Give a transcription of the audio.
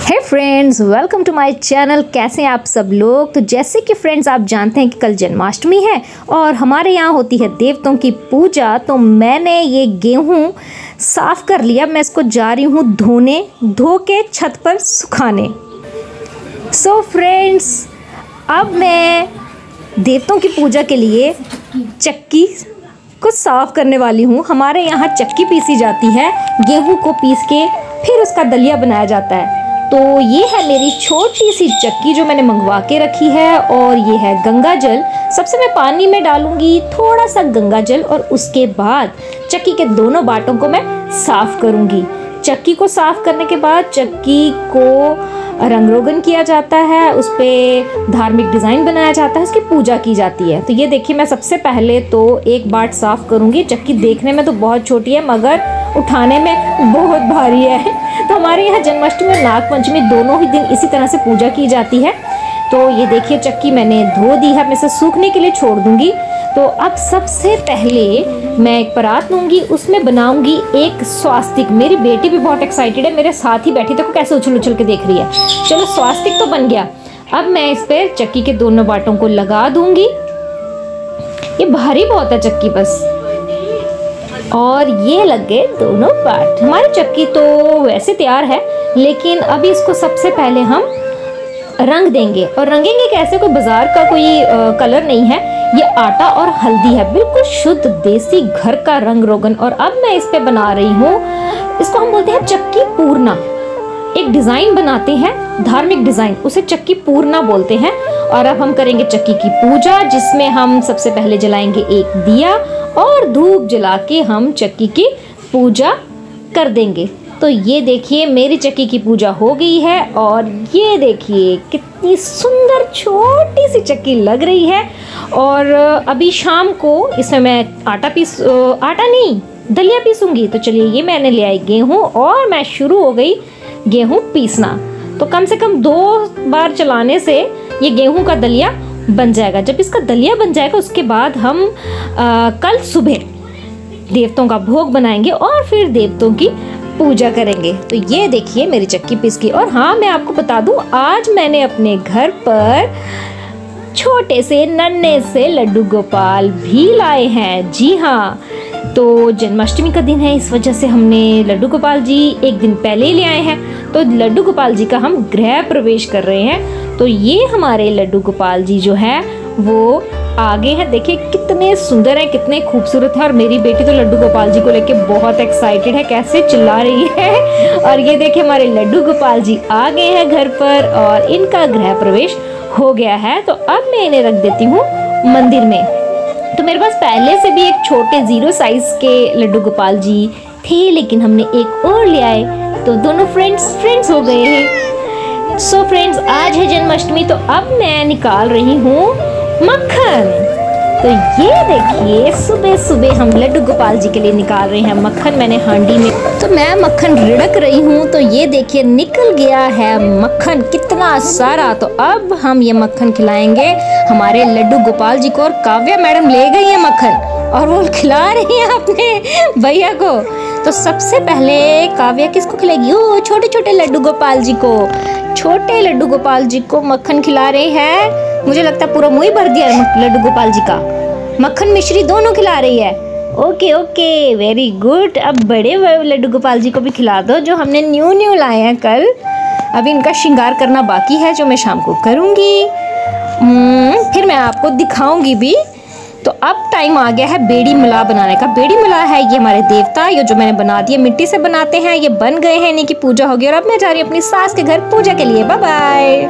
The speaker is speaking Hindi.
Hey friends, welcome to my channel. कैसे हैं आप सब लोग। तो जैसे कि फ्रेंड्स आप जानते हैं कि कल जन्माष्टमी है और हमारे यहाँ होती है देवताओं की पूजा। तो मैंने ये गेहूँ साफ़ कर लिया। मैं इसको जा रही हूँ धो के छत पर सुखाने। सो फ्रेंड्स, अब मैं देवताओं की पूजा के लिए चक्की को साफ़ करने वाली हूँ। हमारे यहाँ चक्की पीसी जाती है, गेहूँ को पीस के फिर उसका दलिया बनाया जाता है। तो ये है मेरी छोटी सी चक्की जो मैंने मंगवा के रखी है। और ये है गंगा जल। सबसे मैं पानी में डालूंगी थोड़ा सा गंगा जल और उसके बाद चक्की के दोनों बाटों को मैं साफ़ करूंगी। चक्की को साफ़ करने के बाद चक्की को रंग रोगन किया जाता है, उस पर धार्मिक डिज़ाइन बनाया जाता है, उसकी पूजा की जाती है। तो ये देखिए, मैं सबसे पहले तो एक बाट साफ़ करूंगी। चक्की देखने में तो बहुत छोटी है मगर उठाने में बहुत भारी है। तो हमारे यहाँ जन्माष्टमी और नागपंचमी दोनों ही दिन इसी तरह से पूजा की जाती है। तो ये देखिए, चक्की मैंने धो दी है, मैं इसे सूखने के लिए छोड़ दूंगी। तो अब सबसे पहले मैं एक परात लूँगी, उसमें बनाऊंगी एक स्वास्तिक। मेरी बेटी भी बहुत एक्साइटेड है, मेरे साथ ही बैठी, देखो कैसे उछल उछल के देख रही है। चलो, स्वास्तिक तो बन गया। अब मैं इस पर चक्की के दोनों बाटों को लगा दूंगी। ये भारी बहुत है चक्की बस। और ये लग गए दोनों बाट। हमारी चक्की तो वैसे तैयार है, लेकिन अभी इसको सबसे पहले हम रंग देंगे। और रंगेंगे कैसे? कोई बाजार का कोई कलर नहीं है, ये आटा और हल्दी है, बिल्कुल शुद्ध देसी घर का रंग रोगन। और अब मैं इस पे बना रही हूँ, इसको हम बोलते हैं चक्की पूर्णा। एक डिजाइन बनाते हैं, धार्मिक डिजाइन, उसे चक्की पूर्णा बोलते हैं। और अब हम करेंगे चक्की की पूजा, जिसमें हम सबसे पहले जलाएंगे एक दिया और धूप जला के हम चक्की की पूजा कर देंगे। तो ये देखिए, मेरी चक्की की पूजा हो गई है। और ये देखिए कितनी सुंदर छोटी सी चक्की लग रही है। और अभी शाम को इसमें मैं आटा नहीं, दलिया पीसूंगी। तो चलिए, ये मैंने ले आई गेहूँ और मैं शुरू हो गई गेहूँ पीसना। तो कम से कम 2 बार चलाने से ये गेहूँ का दलिया बन जाएगा। जब इसका दलिया बन जाएगा उसके बाद हम कल सुबह देवताओं का भोग बनाएंगे और फिर देवताओं की पूजा करेंगे। तो ये देखिए मेरी चक्की पिस गई। और हाँ, मैं आपको बता दूं, आज मैंने अपने घर पर छोटे से नन्हे से लड्डू गोपाल भी लाए हैं। जी हाँ, तो जन्माष्टमी का दिन है, इस वजह से हमने लड्डू गोपाल जी एक दिन पहले ही ले आए हैं। तो लड्डू गोपाल जी का हम गृह प्रवेश कर रहे हैं। तो ये हमारे लड्डू गोपाल जी जो है वो आगे है। देखिए कितने सुंदर हैं, कितने खूबसूरत हैं। और मेरी बेटी तो लड्डू गोपाल जी को लेके बहुत एक्साइटेड है, कैसे चिल्ला रही है। और ये देखिए हमारे लड्डू गोपाल जी आ गए हैं घर पर और इनका गृह प्रवेश हो गया है। तो अब मैं इन्हें रख देती हूँ मंदिर में। तो मेरे पास पहले से भी एक छोटे 0 साइज के लड्डू गोपाल जी थे, लेकिन हमने एक और ले आए तो दोनों फ्रेंड्स हो गए हैं। सो फ्रेंड्स, आज है जन्माष्टमी। तो अब मैं निकाल रही हूँ मक्खन। तो ये देखिए, सुबह सुबह हम लड्डू गोपाल जी के लिए निकाल रहे हैं मक्खन। मैंने हांडी में, तो मैं मक्खन रिड़क रही हूँ। तो ये देखिए निकल गया है मक्खन कितना सारा। तो अब हम ये मक्खन खिलाएंगे हमारे लड्डू गोपाल जी को। और काव्या मैडम ले गई है मक्खन और वो खिला रही है अपने भैया को। तो सबसे पहले काव्या किसको खिलाएगी? ओ, छोटे छोटे लड्डू गोपाल जी को। छोटे लड्डू गोपाल जी को मक्खन खिला रहे हैं। मुझे लगता है पूरा मुंह ही भर दिया है लड्डू गोपाल जी का। मक्खन मिश्री दोनों खिला रही है। Okay okay, very good. अब बड़े लड्डू गोपाल जी को भी खिला दो, जो हमने न्यू लाए हैं कल। अभी इनका श्रृंगार करना बाकी है, जो मैं शाम को करूँगी। फिर मैं आपको दिखाऊंगी भी। तो अब टाइम आ गया है बेड़ी मला बनाने का। बेड़ी मला है ये हमारे देवता, ये जो मैंने बना दिए, मिट्टी से बनाते हैं, ये बन गए हैं, इन्हीं की पूजा होगी। और अब मैं जा रही हूँ अपनी सास के घर पूजा के लिए। Bye bye.